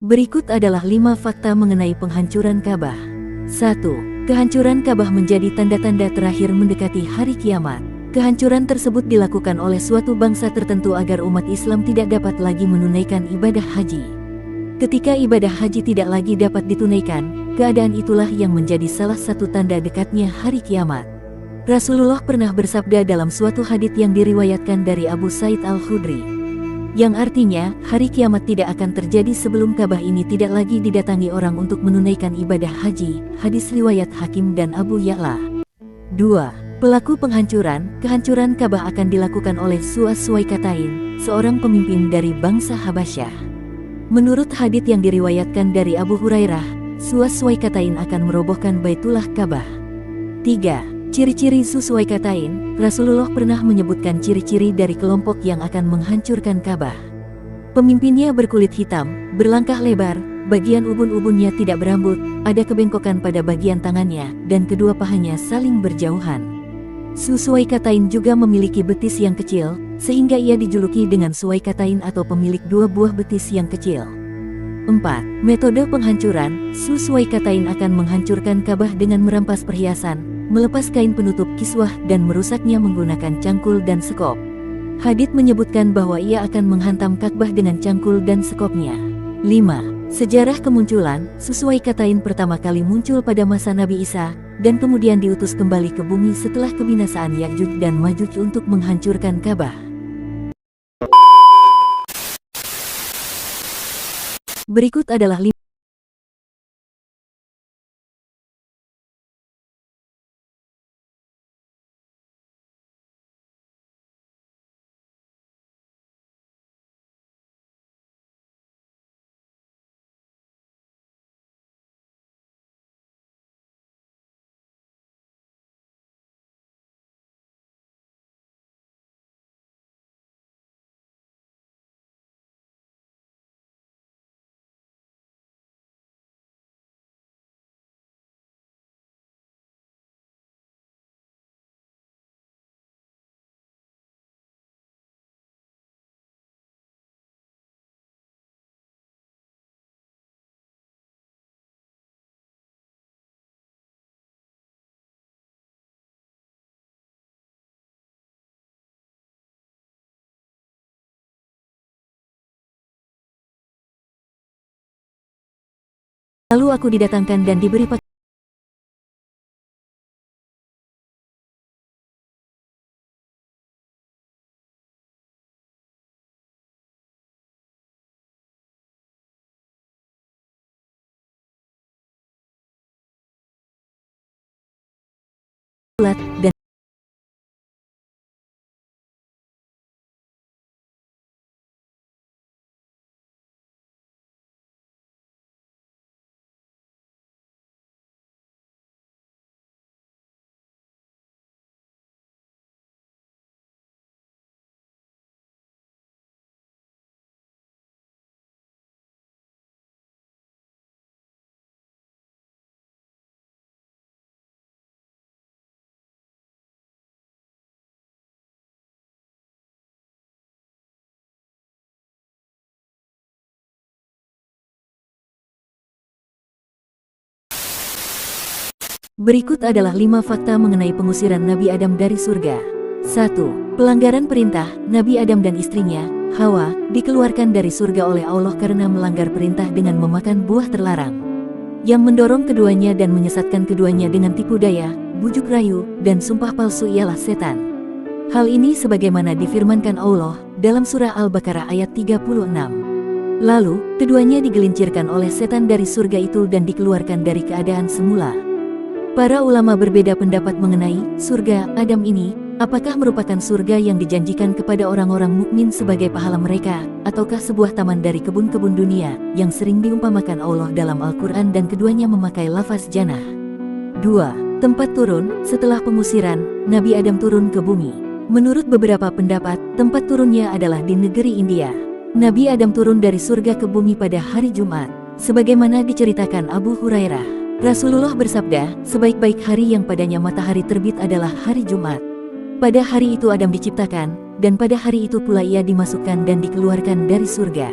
Berikut adalah 5 fakta mengenai penghancuran Ka'bah. 1. Kehancuran Ka'bah menjadi tanda-tanda terakhir mendekati hari kiamat. Kehancuran tersebut dilakukan oleh suatu bangsa tertentu agar umat Islam tidak dapat lagi menunaikan ibadah haji. Ketika ibadah haji tidak lagi dapat ditunaikan, keadaan itulah yang menjadi salah satu tanda dekatnya hari kiamat. Rasulullah pernah bersabda dalam suatu hadits yang diriwayatkan dari Abu Sa'id Al-Khudri, yang artinya, hari kiamat tidak akan terjadi sebelum Ka'bah ini tidak lagi didatangi orang untuk menunaikan ibadah haji. Hadis riwayat Hakim dan Abu Ya'la. 2. Pelaku kehancuran Ka'bah akan dilakukan oleh Su'as-Suwaikatain, seorang pemimpin dari bangsa Habasyah. Menurut hadits yang diriwayatkan dari Abu Hurairah, Su'as-Suwaikatain akan merobohkan Baitullah Ka'bah. 3. Ciri-ciri Su'as-Suwaikatain. Rasulullah pernah menyebutkan ciri-ciri dari kelompok yang akan menghancurkan Ka'bah. Pemimpinnya berkulit hitam, berlangkah lebar, bagian ubun-ubunnya tidak berambut, ada kebengkokan pada bagian tangannya, dan kedua pahanya saling berjauhan. Su'as-Suwaikatain juga memiliki betis yang kecil, sehingga ia dijuluki dengan Suwaikatain atau pemilik dua buah betis yang kecil. 4. Metode penghancuran. Su'as-Suwaikatain akan menghancurkan Ka'bah dengan merampas perhiasan, melepas kain penutup kiswah dan merusaknya menggunakan cangkul dan sekop. Hadits menyebutkan bahwa ia akan menghantam Ka'bah dengan cangkul dan sekopnya. 5. Sejarah kemunculan. Su'as-Suwaikatain pertama kali muncul pada masa Nabi Isa, dan kemudian diutus kembali ke bumi setelah kebinasaan Ya'juj dan Ma'juj untuk menghancurkan Ka'bah. Berikut adalah 5 lalu aku didatangkan dan diberi pakaian bulat dan Berikut adalah 5 fakta mengenai pengusiran Nabi Adam dari surga. 1. Pelanggaran perintah. Nabi Adam dan istrinya, Hawa, dikeluarkan dari surga oleh Allah karena melanggar perintah dengan memakan buah terlarang, yang mendorong keduanya dan menyesatkan keduanya dengan tipu daya, bujuk rayu, dan sumpah palsu ialah setan. Hal ini sebagaimana difirmankan Allah dalam surah Al-Baqarah ayat 36. Lalu, keduanya digelincirkan oleh setan dari surga itu dan dikeluarkan dari keadaan semula. Para ulama berbeda pendapat mengenai surga Adam ini, apakah merupakan surga yang dijanjikan kepada orang-orang mukmin sebagai pahala mereka, ataukah sebuah taman dari kebun-kebun dunia yang sering diumpamakan Allah dalam Al-Quran dan keduanya memakai lafaz jannah. 2. Tempat turun. Setelah pengusiran, Nabi Adam turun ke bumi. Menurut beberapa pendapat, tempat turunnya adalah di negeri India. Nabi Adam turun dari surga ke bumi pada hari Jumat, sebagaimana diceritakan Abu Hurairah. Rasulullah bersabda, sebaik-baik hari yang padanya matahari terbit adalah hari Jumat. Pada hari itu Adam diciptakan, dan pada hari itu pula ia dimasukkan dan dikeluarkan dari surga.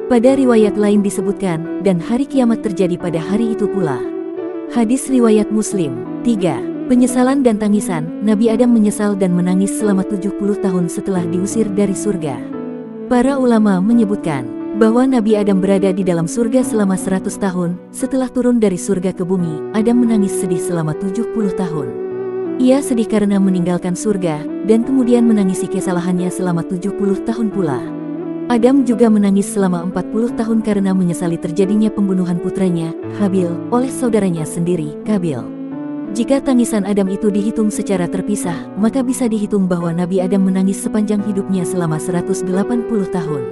Pada riwayat lain disebutkan, dan hari kiamat terjadi pada hari itu pula. Hadis riwayat Muslim. 3. Penyesalan dan tangisan. Nabi Adam menyesal dan menangis selama 70 tahun setelah diusir dari surga. Para ulama menyebutkan bahwa Nabi Adam berada di dalam surga selama 100 tahun. Setelah turun dari surga ke bumi, Adam menangis sedih selama 70 tahun. Ia sedih karena meninggalkan surga, dan kemudian menangisi kesalahannya selama 70 tahun pula. Adam juga menangis selama 40 tahun karena menyesali terjadinya pembunuhan putranya, Habil, oleh saudaranya sendiri, Kabil. Jika tangisan Adam itu dihitung secara terpisah, maka bisa dihitung bahwa Nabi Adam menangis sepanjang hidupnya selama 180 tahun.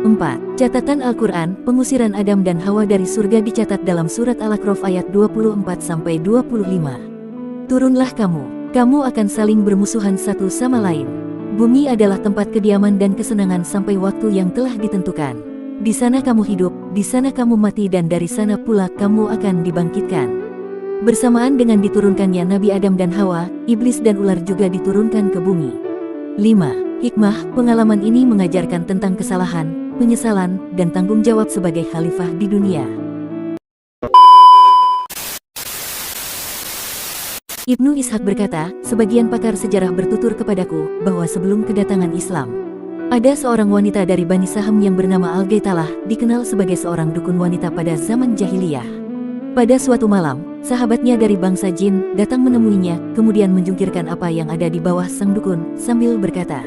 4. Catatan Al-Quran. Pengusiran Adam dan Hawa dari surga dicatat dalam surat Al-A'raf ayat 24-25. Turunlah kamu akan saling bermusuhan satu sama lain. Bumi adalah tempat kediaman dan kesenangan sampai waktu yang telah ditentukan. Di sana kamu hidup, di sana kamu mati, dan dari sana pula kamu akan dibangkitkan. Bersamaan dengan diturunkannya Nabi Adam dan Hawa, iblis dan ular juga diturunkan ke bumi. 5. Hikmah. Pengalaman ini mengajarkan tentang kesalahan, penyesalan, dan tanggung jawab sebagai khalifah di dunia. Ibnu Ishaq berkata, sebagian pakar sejarah bertutur kepadaku bahwa sebelum kedatangan Islam, ada seorang wanita dari Bani Saham yang bernama Al-Gaitalah, dikenal sebagai seorang dukun wanita pada zaman jahiliyah. Pada suatu malam, sahabatnya dari bangsa jin datang menemuinya, kemudian menjungkirkan apa yang ada di bawah sang dukun, sambil berkata,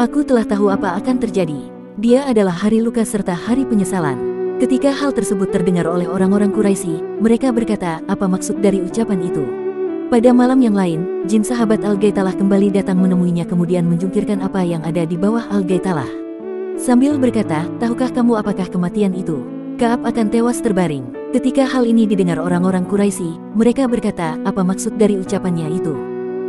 "Aku telah tahu apa akan terjadi. Dia adalah hari luka serta hari penyesalan." Ketika hal tersebut terdengar oleh orang-orang Quraisy, mereka berkata, "Apa maksud dari ucapan itu?" Pada malam yang lain, jin sahabat Al-Gaitalah kembali datang menemuinya kemudian menjungkirkan apa yang ada di bawah Al-Gaitalah. Sambil berkata, "Tahukah kamu apakah kematian itu? Ka'ab akan tewas terbaring." Ketika hal ini didengar orang-orang Quraisy, mereka berkata, "Apa maksud dari ucapannya itu?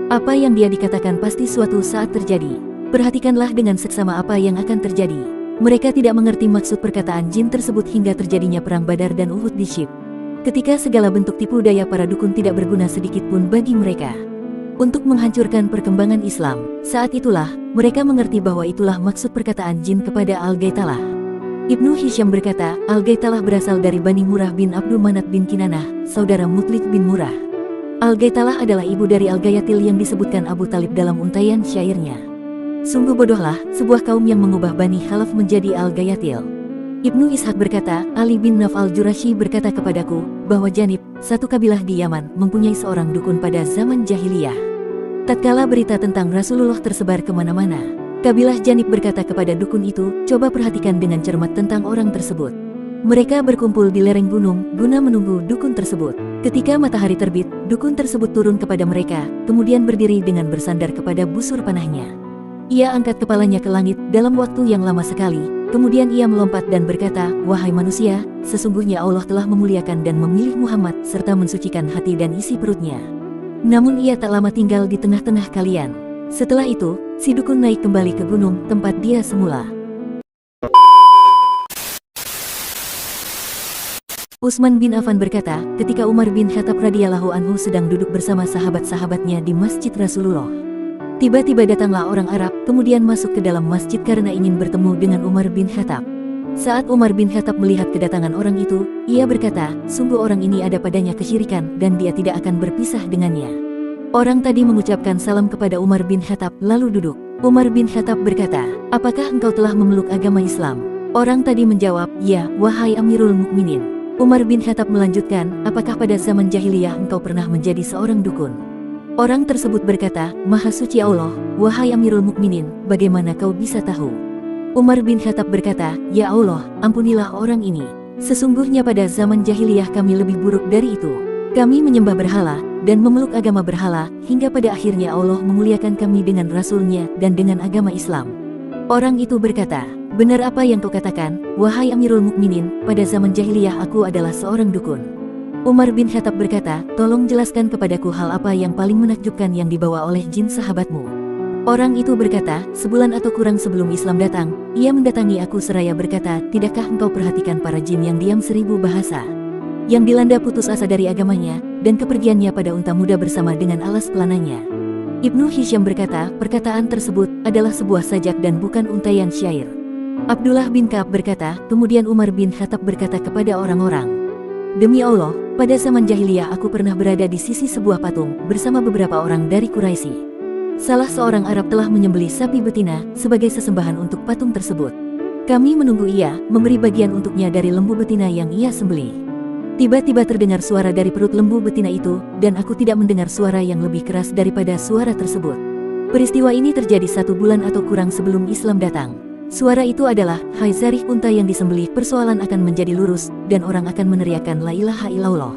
Apa yang dia dikatakan pasti suatu saat terjadi. Perhatikanlah dengan seksama apa yang akan terjadi." Mereka tidak mengerti maksud perkataan jin tersebut hingga terjadinya perang Badar dan Uhud di Syib. Ketika segala bentuk tipu daya para dukun tidak berguna sedikit pun bagi mereka untuk menghancurkan perkembangan Islam, saat itulah mereka mengerti bahwa itulah maksud perkataan jin kepada Al-Gaitalah. Ibnu Hisham berkata, Al-Gaitalah berasal dari Bani Murrah bin Abdul Manat bin Kinanah, saudara Mutlik bin Murrah. Al-Gaitalah adalah ibu dari Al-Gayatil yang disebutkan Abu Talib dalam untaian syairnya. Sungguh bodohlah sebuah kaum yang mengubah Bani Khalaf menjadi Al-Gayatil. Ibnu Ishaq berkata, Ali bin Naf al-Jurashi berkata kepadaku, bahwa Janib, satu kabilah di Yaman, mempunyai seorang dukun pada zaman jahiliyah. Tatkala berita tentang Rasulullah tersebar kemana-mana, kabilah Janib berkata kepada dukun itu, coba perhatikan dengan cermat tentang orang tersebut. Mereka berkumpul di lereng gunung, guna menunggu dukun tersebut. Ketika matahari terbit, dukun tersebut turun kepada mereka, kemudian berdiri dengan bersandar kepada busur panahnya. Ia angkat kepalanya ke langit dalam waktu yang lama sekali. Kemudian ia melompat dan berkata, "Wahai manusia, sesungguhnya Allah telah memuliakan dan memilih Muhammad serta mensucikan hati dan isi perutnya. Namun ia tak lama tinggal di tengah-tengah kalian." Setelah itu, si dukun naik kembali ke gunung tempat dia semula. Utsman bin Affan berkata, ketika Umar bin Khattab radhiyallahu anhu sedang duduk bersama sahabat-sahabatnya di Masjid Rasulullah, tiba-tiba datanglah orang Arab, kemudian masuk ke dalam masjid karena ingin bertemu dengan Umar bin Khattab. Saat Umar bin Khattab melihat kedatangan orang itu, ia berkata, sungguh orang ini ada padanya kesyirikan, dan dia tidak akan berpisah dengannya. Orang tadi mengucapkan salam kepada Umar bin Khattab, lalu duduk. Umar bin Khattab berkata, apakah engkau telah memeluk agama Islam? Orang tadi menjawab, ya, wahai Amirul Mukminin. Umar bin Khattab melanjutkan, apakah pada zaman jahiliyah engkau pernah menjadi seorang dukun? Orang tersebut berkata, Maha Suci Allah, wahai Amirul Mukminin, bagaimana kau bisa tahu? Umar bin Khattab berkata, ya Allah, ampunilah orang ini. Sesungguhnya pada zaman jahiliyah kami lebih buruk dari itu. Kami menyembah berhala, dan memeluk agama berhala, hingga pada akhirnya Allah memuliakan kami dengan Rasul-Nya dan dengan agama Islam. Orang itu berkata, benar apa yang kau katakan, wahai Amirul Mukminin, pada zaman jahiliyah aku adalah seorang dukun. Umar bin Khattab berkata, tolong jelaskan kepadaku hal apa yang paling menakjubkan yang dibawa oleh jin sahabatmu. Orang itu berkata, sebulan atau kurang sebelum Islam datang, ia mendatangi aku seraya berkata, tidakkah engkau perhatikan para jin yang diam 1000 bahasa, yang dilanda putus asa dari agamanya, dan kepergiannya pada unta muda bersama dengan alas pelananya. Ibnu Hisham berkata, perkataan tersebut adalah sebuah sajak dan bukan untaian syair. Abdullah bin Ka'ab berkata, kemudian Umar bin Khattab berkata kepada orang-orang, "Demi Allah, pada zaman jahiliyah aku pernah berada di sisi sebuah patung bersama beberapa orang dari Quraisy. Salah seorang Arab telah menyembelih sapi betina sebagai sesembahan untuk patung tersebut. Kami menunggu ia memberi bagian untuknya dari lembu betina yang ia sembelih. Tiba-tiba terdengar suara dari perut lembu betina itu, dan aku tidak mendengar suara yang lebih keras daripada suara tersebut. Peristiwa ini terjadi 1 bulan atau kurang sebelum Islam datang. Suara itu adalah, hai Zarih unta yang disembelih, persoalan akan menjadi lurus, dan orang akan meneriakkan la ilaha illallah."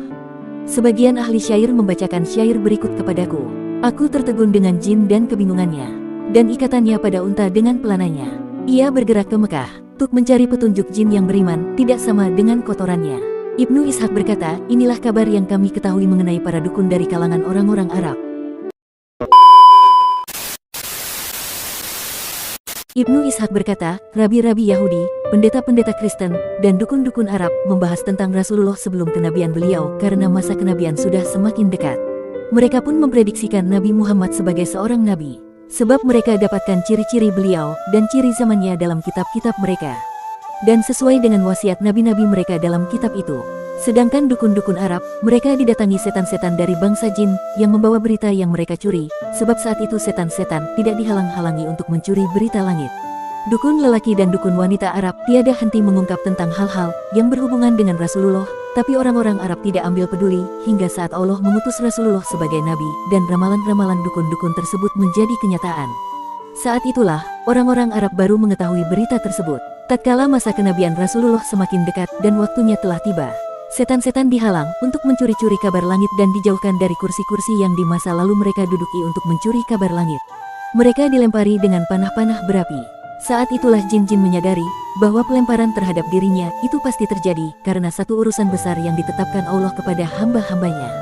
Sebagian ahli syair membacakan syair berikut kepadaku. Aku tertegun dengan jin dan kebingungannya, dan ikatannya pada unta dengan pelananya. Ia bergerak ke Mekah untuk mencari petunjuk. Jin yang beriman tidak sama dengan kotorannya. Ibnu Ishaq berkata, inilah kabar yang kami ketahui mengenai para dukun dari kalangan orang-orang Arab. Ibnu Ishaq berkata, rabi-rabi Yahudi, pendeta-pendeta Kristen, dan dukun-dukun Arab membahas tentang Rasulullah sebelum kenabian beliau karena masa kenabian sudah semakin dekat. Mereka pun memprediksikan Nabi Muhammad sebagai seorang nabi, sebab mereka dapatkan ciri-ciri beliau dan ciri zamannya dalam kitab-kitab mereka, dan sesuai dengan wasiat nabi-nabi mereka dalam kitab itu. Sedangkan dukun-dukun Arab, mereka didatangi setan-setan dari bangsa jin yang membawa berita yang mereka curi, sebab saat itu setan-setan tidak dihalang-halangi untuk mencuri berita langit. Dukun lelaki dan dukun wanita Arab tiada henti mengungkap tentang hal-hal yang berhubungan dengan Rasulullah, tapi orang-orang Arab tidak ambil peduli hingga saat Allah mengutus Rasulullah sebagai nabi, dan ramalan-ramalan dukun-dukun tersebut menjadi kenyataan. Saat itulah, orang-orang Arab baru mengetahui berita tersebut. Tatkala masa kenabian Rasulullah semakin dekat dan waktunya telah tiba, setan-setan dihalang untuk mencuri-curi kabar langit dan dijauhkan dari kursi-kursi yang di masa lalu mereka duduki untuk mencuri kabar langit. Mereka dilempari dengan panah-panah berapi. Saat itulah jin-jin menyadari bahwa pelemparan terhadap dirinya itu pasti terjadi karena satu urusan besar yang ditetapkan Allah kepada hamba-hambanya.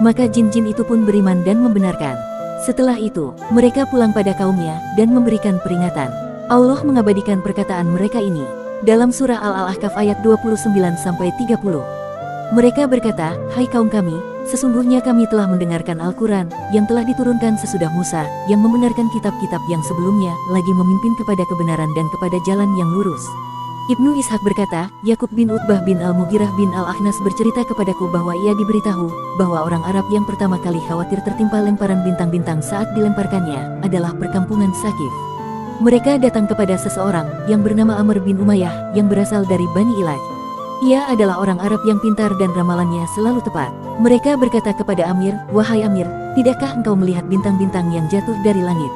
Maka jin-jin itu pun beriman dan membenarkan. Setelah itu, mereka pulang pada kaumnya dan memberikan peringatan. Allah mengabadikan perkataan mereka ini dalam surah Al-Ahqaf ayat 29-30. Mereka berkata, hai kaum kami, sesungguhnya kami telah mendengarkan Al-Quran yang telah diturunkan sesudah Musa, yang membenarkan kitab-kitab yang sebelumnya, lagi memimpin kepada kebenaran dan kepada jalan yang lurus. Ibnu Ishaq berkata, Yakub bin Utbah bin Al-Mughirah bin Al-Akhnas bercerita kepadaku bahwa ia diberitahu bahwa orang Arab yang pertama kali khawatir tertimpa lemparan bintang-bintang saat dilemparkannya adalah perkampungan Sakif. Mereka datang kepada seseorang yang bernama Amr bin Umayyah yang berasal dari Bani Ilaj. Ia adalah orang Arab yang pintar dan ramalannya selalu tepat. Mereka berkata kepada Amir, wahai Amir, tidakkah engkau melihat bintang-bintang yang jatuh dari langit?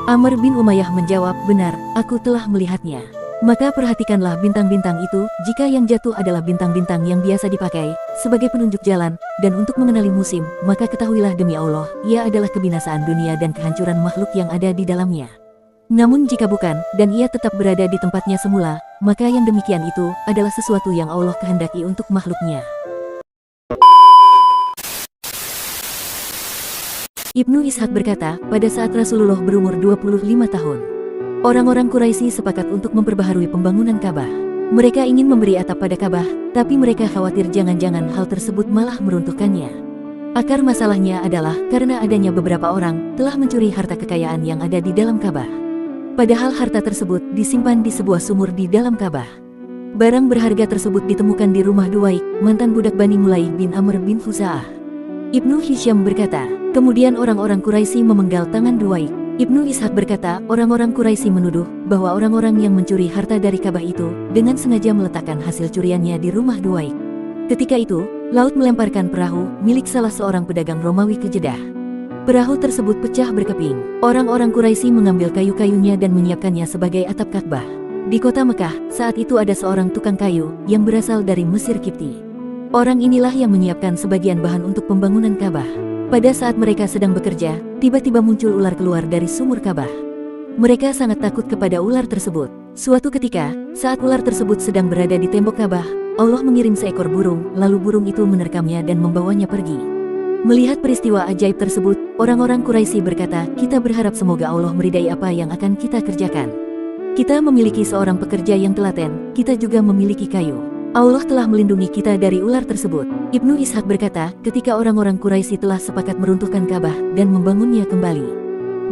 Amr bin Umayyah menjawab, benar, aku telah melihatnya. Maka perhatikanlah bintang-bintang itu, jika yang jatuh adalah bintang-bintang yang biasa dipakai sebagai penunjuk jalan dan untuk mengenali musim, maka ketahuilah demi Allah, ia adalah kebinasaan dunia dan kehancuran makhluk yang ada di dalamnya. Namun jika bukan, dan ia tetap berada di tempatnya semula, maka yang demikian itu adalah sesuatu yang Allah kehendaki untuk makhluknya. Ibnu Ishaq berkata, pada saat Rasulullah berumur 25 tahun, orang-orang Quraisy sepakat untuk memperbaharui pembangunan Ka'bah. Mereka ingin memberi atap pada Ka'bah, tapi mereka khawatir jangan-jangan hal tersebut malah meruntuhkannya. Akar masalahnya adalah karena adanya beberapa orang telah mencuri harta kekayaan yang ada di dalam Ka'bah. Padahal harta tersebut disimpan di sebuah sumur di dalam Ka'bah. Barang berharga tersebut ditemukan di rumah Duwaik, mantan budak Bani Mulaih bin Amr bin Khuza'ah. Ibnu Hisham berkata, kemudian orang-orang Quraisy memenggal tangan Duwaik. Ibnu Ishaq berkata, orang-orang Quraisy menuduh bahwa orang-orang yang mencuri harta dari Ka'bah itu dengan sengaja meletakkan hasil curiannya di rumah Duwaik. Ketika itu, laut melemparkan perahu milik salah seorang pedagang Romawi ke Jeddah. Perahu tersebut pecah berkeping. Orang-orang Quraisy mengambil kayu-kayunya dan menyiapkannya sebagai atap Ka'bah. Di kota Mekah, saat itu ada seorang tukang kayu yang berasal dari Mesir Kipti. Orang inilah yang menyiapkan sebagian bahan untuk pembangunan Ka'bah. Pada saat mereka sedang bekerja, tiba-tiba muncul ular keluar dari sumur Ka'bah. Mereka sangat takut kepada ular tersebut. Suatu ketika, saat ular tersebut sedang berada di tembok Ka'bah, Allah mengirim seekor burung, lalu burung itu menerkamnya dan membawanya pergi. Melihat peristiwa ajaib tersebut, orang-orang Quraisy berkata, kita berharap semoga Allah meridai apa yang akan kita kerjakan. Kita memiliki seorang pekerja yang telaten, kita juga memiliki kayu. Allah telah melindungi kita dari ular tersebut. Ibnu Ishaq berkata, ketika orang-orang Quraisy telah sepakat meruntuhkan Ka'bah dan membangunnya kembali,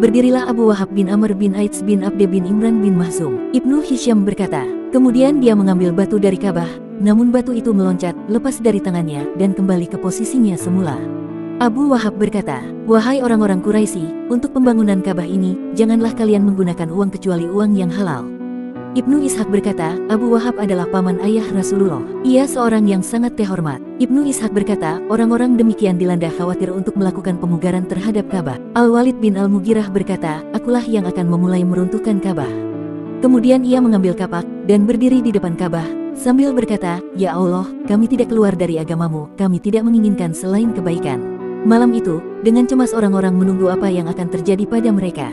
Berdirilah Abu Wahab bin Amr bin Aids bin Abde bin Imran bin Mahzum. Ibnu Hisyam berkata, kemudian dia mengambil batu dari Ka'bah, namun batu itu meloncat, lepas dari tangannya, dan kembali ke posisinya semula. Abu Wahab berkata, wahai orang-orang Quraisy, untuk pembangunan Ka'bah ini, janganlah kalian menggunakan uang kecuali uang yang halal. Ibnu Ishaq berkata, Abu Wahab adalah paman ayah Rasulullah. Ia seorang yang sangat terhormat. Ibnu Ishaq berkata, orang-orang demikian dilanda khawatir untuk melakukan pemugaran terhadap Ka'bah. Al-Walid bin Al-Mughirah berkata, akulah yang akan memulai meruntuhkan Ka'bah. Kemudian ia mengambil kapak, dan berdiri di depan Ka'bah, sambil berkata, ya Allah, kami tidak keluar dari agamamu, kami tidak menginginkan selain kebaikan. Malam itu, dengan cemas orang-orang menunggu apa yang akan terjadi pada mereka.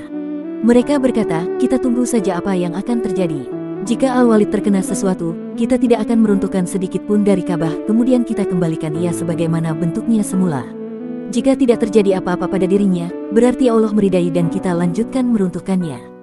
Mereka berkata, kita tunggu saja apa yang akan terjadi. Jika Al-Walid terkena sesuatu, kita tidak akan meruntuhkan sedikit pun dari Ka'bah, kemudian kita kembalikan ia sebagaimana bentuknya semula. Jika tidak terjadi apa-apa pada dirinya, berarti Allah meridai dan kita lanjutkan meruntuhkannya.